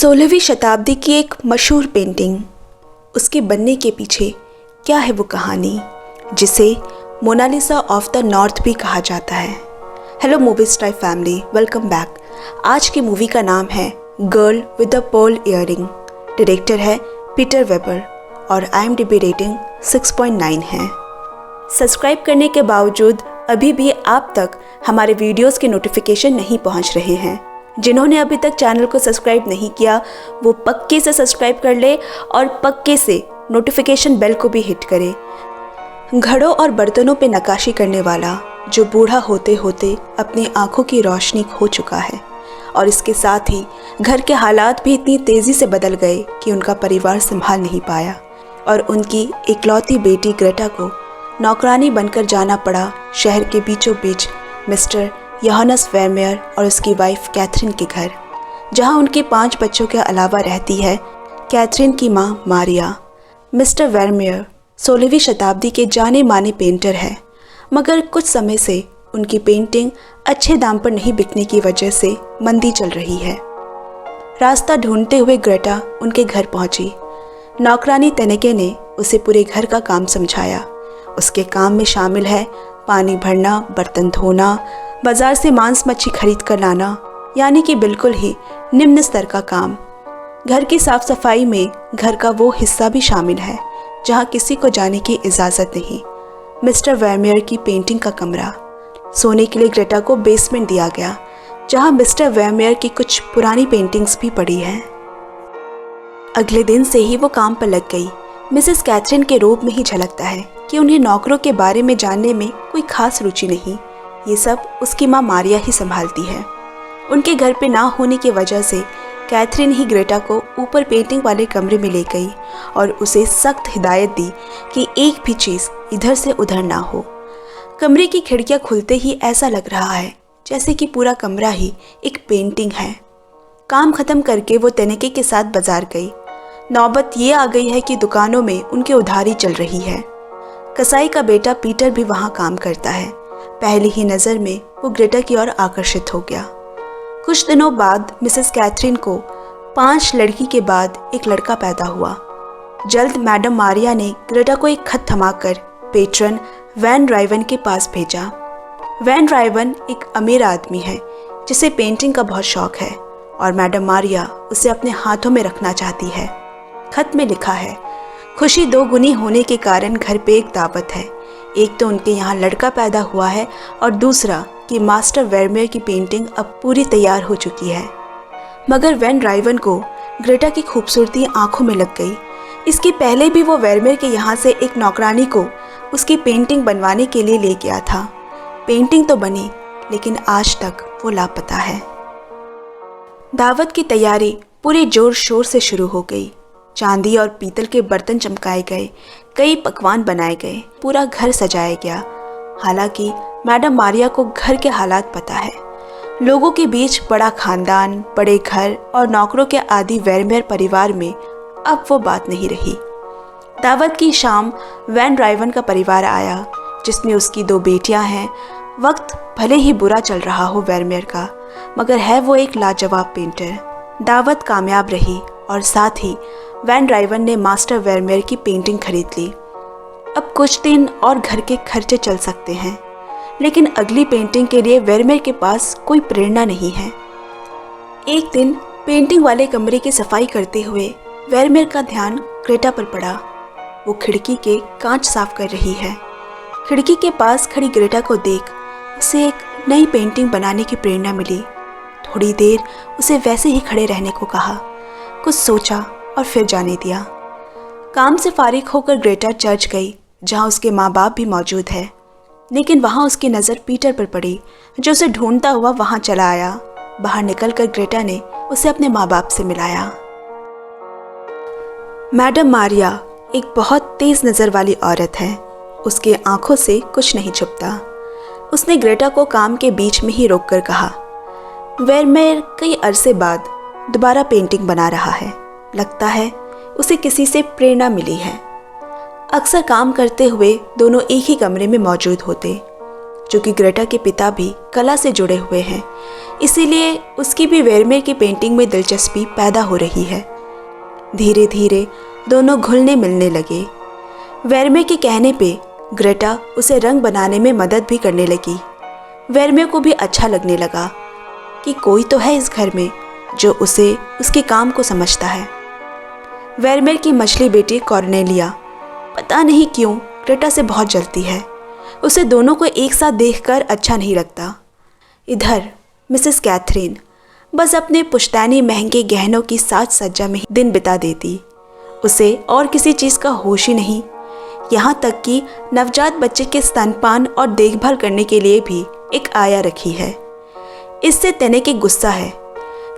16वीं शताब्दी की एक मशहूर पेंटिंग, उसके बनने के पीछे क्या है वो कहानी जिसे मोनालिसा ऑफ द नॉर्थ भी कहा जाता है। Hello movie star family, welcome back. आज की मूवी का नाम है girl with the pearl earring. Director है पीटर वेबर और IMDb रेटिंग 6.9 है। सब्सक्राइब करने के बावजूद अभी भी आप तक हमारे वीडियोस के नोटिफिकेशन नहीं पहुंच रहे हैं। जिन्होंने अभी तक चैनल को सब्सक्राइब नहीं किया वो पक्के से सब्सक्राइब कर ले और पक्के से नोटिफिकेशन बेल को भी हिट करे। घड़ों और बर्तनों पे नक्काशी करने वाला जो बूढ़ा होते होते अपनी आंखों की रोशनी खो चुका है, और इसके साथ ही घर के हालात भी इतनी तेज़ी से बदल गए कि उनका परिवार संभाल नहीं पाया और उनकी इकलौती बेटी ग्रेटा को नौकरानी बनकर जाना पड़ा शहर के बीचों बीच मिस्टर योहानस वेरमेयर और उसकी वाइफ कैथरीन के घर, जहां उनके 5 बच्चों के अलावा रहती है कैथरीन की मां मारिया। मिस्टर वेरमेयर 16वीं शताब्दी के जाने माने पेंटर है, मगर कुछ समय से उनकी पेंटिंग अच्छे दाम पर नहीं बिकने की वजह से मंदी चल रही है। रास्ता ढूंढते हुए ग्रेटा उनके घर पहुंची। नौकरानी तनेके ने उसे पूरे घर का काम समझाया। उसके काम में शामिल है पानी भरना, बर्तन धोना, बाजार से मांस मच्छी खरीद कर लाना, यानी कि बिल्कुल ही निम्न स्तर का काम। घर की साफ सफाई में घर का वो हिस्सा भी शामिल है जहां किसी को जाने की इजाज़त नहीं। मिस्टर वेरमेयर की पेंटिंग का कमरा। सोने के लिए ग्रेटा को बेसमेंट दिया गया जहां मिस्टर वेरमेयर की कुछ पुरानी पेंटिंग्स भी पड़ी हैं। अगले दिन से ही वो काम पर लग गई। मिसेस कैथरीन के रूप में ही झलकता है कि उन्हें नौकरों के बारे में जानने में कोई खास रुचि नहीं। ये सब उसकी माँ मारिया ही संभालती है। उनके घर पे ना होने की वजह से कैथरीन ही ग्रेटा को ऊपर पेंटिंग वाले कमरे में ले गई और उसे सख्त हिदायत दी कि एक भी चीज़ इधर से उधर ना हो। कमरे की खिड़कियाँ खुलते ही ऐसा लग रहा है जैसे कि पूरा कमरा ही एक पेंटिंग है। काम ख़त्म करके वो तनेके के साथ बाजार गई। नौबत ये आ गई है कि दुकानों में उनकी उधारी चल रही है। कसाई का बेटा पीटर भी वहाँ काम करता है। पहली ही नज़र में वो ग्रेटा की ओर आकर्षित हो गया। कुछ दिनों बाद मिसेस कैथरीन को 5 लड़की के बाद एक लड़का पैदा हुआ। जल्द मैडम मारिया ने ग्रेटा को एक खत थमाकर पेट्रन वैन राइवन के पास भेजा। वैन राइवन एक अमीर आदमी है जिसे पेंटिंग का बहुत शौक है और मैडम मारिया उसे अपने हाथों में रखना चाहती है। खत में लिखा है, खुशी 2 गुनी होने के कारण घर पे एक दावत है। एक तो उनके यहाँ लड़का पैदा हुआ है और दूसरा कि मास्टर वेरमेयर की पेंटिंग अब पूरी तैयार हो चुकी है। मगर वैन राइवन को ग्रेटा की खूबसूरती आंखों में लग गई। इसके पहले भी वो वेरमेयर के यहाँ से एक नौकरानी को उसकी पेंटिंग बनवाने के लिए ले गया था। पेंटिंग तो बनी लेकिन आज तक वो लापता है। दावत की तैयारी पूरे जोर शोर से शुरू हो गई। चांदी और पीतल के बर्तन चमकाए गए, कई पकवान बनाए गए, पूरा घर सजाया गया। हालांकि मैडम मारिया को घर के हालात पता है। लोगों के बीच बड़ा खानदान, बड़े घर और नौकरों के आदि वेरमेयर परिवार में अब वो बात नहीं रही। दावत की शाम वैन राइवन का परिवार आया जिसमें उसकी 2 बेटियां हैं। वक्त भले ही बुरा चल रहा हो वेरमेयर का, मगर है वो एक लाजवाब पेंटर। दावत कामयाब रही और साथ ही वैन राइवन ने मास्टर वेरमेयर की पेंटिंग खरीद ली। अब कुछ दिन और घर के खर्चे चल सकते हैं, लेकिन अगली पेंटिंग के लिए वेरमेयर के पास कोई प्रेरणा नहीं है। एक दिन पेंटिंग वाले कमरे की सफाई करते हुए वेरमेयर का ध्यान ग्रेटा पर पड़ा। वो खिड़की के कांच साफ कर रही है। खिड़की के पास खड़ी ग्रेटा को देख उसे एक नई पेंटिंग बनाने की प्रेरणा मिली। थोड़ी देर उसे वैसे ही खड़े रहने को कहा, कुछ सोचा और फिर जाने दिया। काम से फारिग होकर ग्रेटा चर्च गई जहां उसके माँ बाप भी मौजूद है, लेकिन वहां उसकी नज़र पीटर पर पड़ी जो उसे ढूंढता हुआ वहां चला आया। बाहर निकलकर ग्रेटा ने उसे अपने माँ बाप से मिलाया। मैडम मारिया एक बहुत तेज नज़र वाली औरत है। उसके आंखों से कुछ नहीं छुपता। उसने ग्रेटा को काम के बीच में ही रोककर कहा, वेरमेयर कई अरसे बाद दोबारा पेंटिंग बना रहा है। लगता है उसे किसी से प्रेरणा मिली है। अक्सर काम करते हुए दोनों एक ही कमरे में मौजूद होते। जो कि ग्रेटा के पिता भी कला से जुड़े हुए हैं, इसीलिए उसकी भी वेरमेयर की पेंटिंग में दिलचस्पी पैदा हो रही है। धीरे धीरे दोनों घुलने मिलने लगे। वेरमेयर के कहने पे ग्रेटा उसे रंग बनाने में मदद भी करने लगी। वेरमेयर को भी अच्छा लगने लगा कि कोई तो है इस घर में जो उसे उसके काम को समझता है। वेरमेयर की मछली बेटी कॉर्नेलिया पता नहीं क्यों ग्रेटा से बहुत जलती है। उसे दोनों को एक साथ देखकर अच्छा नहीं लगता। इधर मिसेस कैथरीन बस अपने पुश्तैनी महंगे गहनों की साज सज्जा में ही दिन बिता देती। उसे और किसी चीज़ का होश ही नहीं। यहाँ तक कि नवजात बच्चे के स्तनपान और देखभाल करने के लिए भी एक आया रखी है। इससे तेने के गुस्सा है,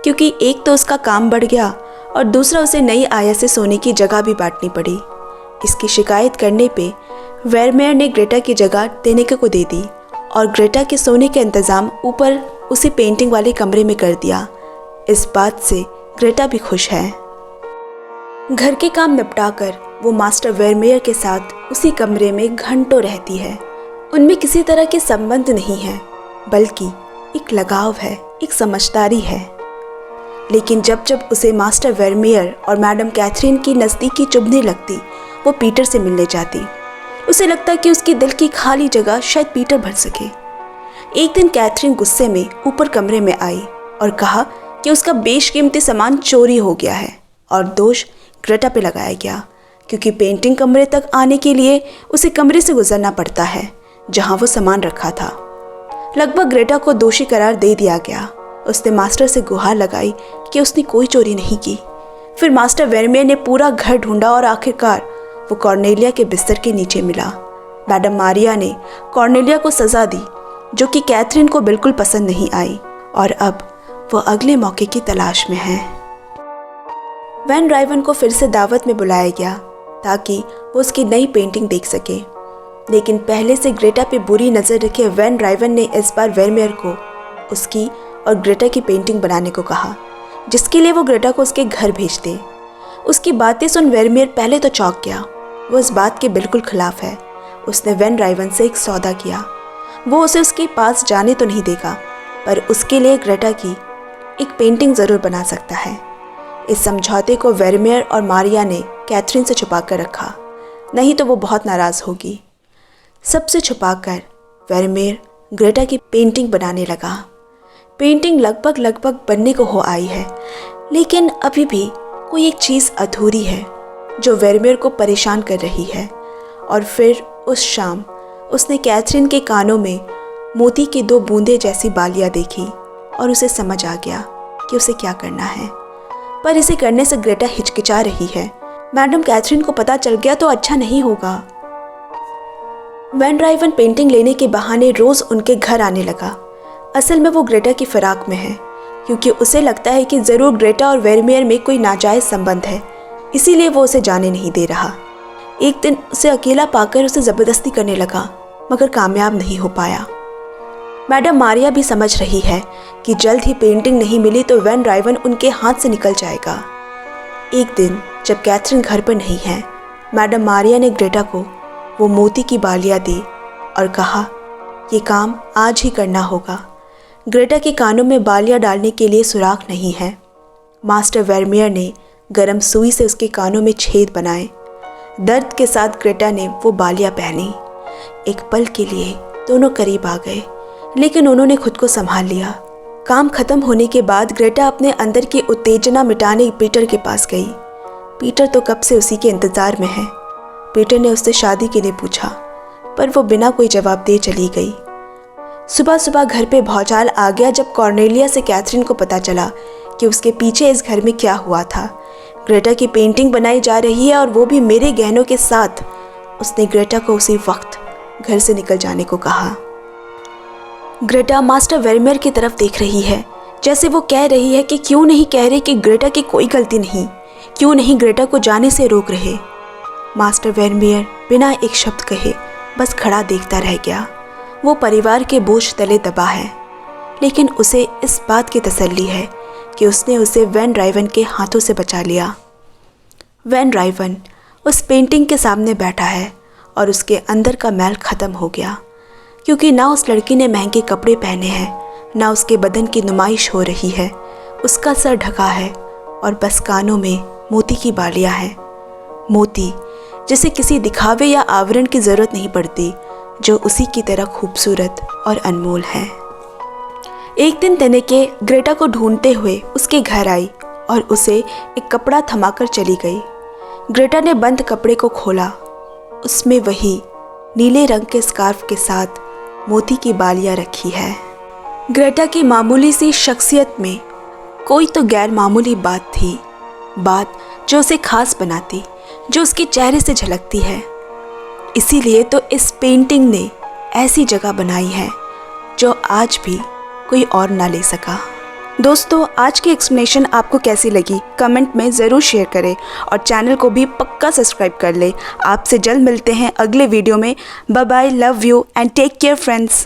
क्योंकि एक तो उसका काम बढ़ गया और दूसरा उसे नई आया से सोने की जगह भी बांटनी पड़ी। इसकी शिकायत करने पे वेरमेयर ने ग्रेटा की जगह तेनेके को दे दी और ग्रेटा के सोने का इंतज़ाम ऊपर उसी पेंटिंग वाले कमरे में कर दिया। इस बात से ग्रेटा भी खुश है। घर के काम निपटाकर वो मास्टर वेरमेयर के साथ उसी कमरे में घंटों रहती है। उनमें किसी तरह के संबंध नहीं है, बल्कि एक लगाव है, एक समझदारी है। लेकिन जब जब उसे मास्टर वेरमेयर और मैडम कैथरीन की नज़दीकी चुभने लगती, वो पीटर से मिलने जाती। उसे लगता कि उसकी दिल की खाली जगह शायद पीटर भर सके। एक दिन कैथरीन गुस्से में ऊपर कमरे में आई और कहा कि उसका बेशकीमती सामान चोरी हो गया है और दोष ग्रेटा पे लगाया गया, क्योंकि पेंटिंग कमरे तक आने के लिए उसे कमरे से गुजरना पड़ता है जहां वो सामान रखा था। लगभग ग्रेटा को दोषी करार दे दिया गया। उसने मास्टर से गुहार लगाई कि उसने कोई चोरी नहीं की। फिर मास्टर वेरमेयर ने पूरा घर ढूंढा और आखिरकार वो कॉर्नेलिया के बिस्तर के नीचे मिला। मैडम मारिया ने कॉर्नेलिया को सज़ा दी, जो कि कैथरीन को बिल्कुल पसंद नहीं आई, और अब वो अगले मौके की तलाश में है। वैन राइवन को फिर से दावत में बुलाया गया ताकि वो उसकी नई पेंटिंग देख सके। लेकिन पहले से ग्रेटा पे बुरी नज़र रखे वैन राइवन ने इस बार वेरमेयर को उसकी और ग्रेटा की पेंटिंग बनाने को कहा, जिसके लिए वो ग्रेटा को उसके घर भेज दे। उसकी बातें सुन वेरमेयर पहले तो चौंक गया। वो इस बात के बिल्कुल खिलाफ है। उसने वैन राइवन से एक सौदा किया। वो उसे उसके पास जाने तो नहीं देगा, पर उसके लिए ग्रेटा की एक पेंटिंग ज़रूर बना सकता है। इस समझौते को वेरमेयर और मारिया ने कैथरीन से छुपा कर रखा, नहीं तो वो बहुत नाराज़ होगी। सबसे छुपाकर वेरमेयर ग्रेटा की पेंटिंग बनाने लगा। पेंटिंग लगभग बनने को हो आई है, लेकिन अभी भी कोई एक चीज़ अधूरी है जो वेरमेयर को परेशान कर रही है। और फिर उस शाम उसने कैथरीन के कानों में मोती की 2 बूंदें जैसी बालियाँ देखी और उसे समझ आ गया कि उसे क्या करना है। पर इसे करने से ग्रेटा हिचकिचा रही है। मैडम कैथरीन को पता चल गया तो अच्छा नहीं होगा। वैन राइवन पेंटिंग लेने के बहाने रोज़ उनके घर आने लगा। असल में वो ग्रेटा की फिराक में है, क्योंकि उसे लगता है कि ज़रूर ग्रेटा और वेरमेयर में कोई नाजायज़ संबंध है, इसीलिए वो उसे जाने नहीं दे रहा। एक दिन उसे अकेला पाकर उसे ज़बरदस्ती करने लगा, मगर कामयाब नहीं हो पाया। मैडम मारिया भी समझ रही है कि जल्द ही पेंटिंग नहीं मिली तो वैन राइवन उनके हाथ से निकल जाएगा। एक दिन जब कैथरीन घर पर नहीं है, मैडम मारिया ने ग्रेटा को वो मोती की बालियाँ दी और कहा, ये काम आज ही करना होगा। ग्रेटा के कानों में बालियाँ डालने के लिए सुराख नहीं है। मास्टर वेरमेयर ने गरम सुई से उसके कानों में छेद बनाए। दर्द के साथ ग्रेटा ने वो बालियाँ पहनी। एक पल के लिए दोनों करीब आ गए, लेकिन उन्होंने खुद को संभाल लिया। काम खत्म होने के बाद ग्रेटा अपने अंदर की उत्तेजना मिटाने पीटर के पास गई। पीटर तो कब से उसी के इंतज़ार में है। पीटर ने उससे शादी के लिए पूछा, पर वो बिना कोई जवाब दे चली गई। सुबह सुबह घर पे भौचाल आ गया जब कॉर्नेलिया से कैथरीन को पता चला कि उसके पीछे इस घर में क्या हुआ था। ग्रेटा की पेंटिंग बनाई जा रही है और वो भी मेरे गहनों के साथ। उसने ग्रेटा को उसी वक्त घर से निकल जाने को कहा। ग्रेटा मास्टर वेरमेयर की तरफ देख रही है, जैसे वो कह रही है कि क्यों नहीं कह रहे कि ग्रेटा की कोई गलती नहीं, क्यों नहीं ग्रेटा को जाने से रोक रहे। मास्टर वेरमेयर बिना एक शब्द कहे बस खड़ा देखता रह गया। वो परिवार के बोझ तले दबा है, लेकिन उसे इस बात की तसल्ली है कि उसने उसे वैन राइवन के हाथों से बचा लिया। वैन राइवन उस पेंटिंग के सामने बैठा है और उसके अंदर का मैल ख़त्म हो गया। क्योंकि ना उस लड़की ने महंगे कपड़े पहने हैं, ना उसके बदन की नुमाइश हो रही है। उसका सर ढका है और बस कानों में मोती की बालियां हैं। मोती जिसे किसी दिखावे या आवरण की ज़रूरत नहीं पड़ती, जो उसी की तरह खूबसूरत और अनमोल है। एक दिन तनिके ग्रेटा को ढूंढते हुए उसके घर आई और उसे एक कपड़ा थमाकर चली गई। ग्रेटा ने बंद कपड़े को खोला। उसमें वही नीले रंग के स्कार्फ के साथ मोती की बालियां रखी है। ग्रेटा की मामूली सी शख्सियत में कोई तो गैर मामूली बात थी, बात जो उसे खास बनाती, जो उसके चेहरे से झलकती है। इसीलिए तो इस पेंटिंग ने ऐसी जगह बनाई है जो आज भी कोई और ना ले सका। दोस्तों, आज की एक्सप्लेनेशन आपको कैसी लगी कमेंट में ज़रूर शेयर करें और चैनल को भी पक्का सब्सक्राइब कर ले। आपसे जल्द मिलते हैं अगले वीडियो में। Bye bye, love you and take care friends.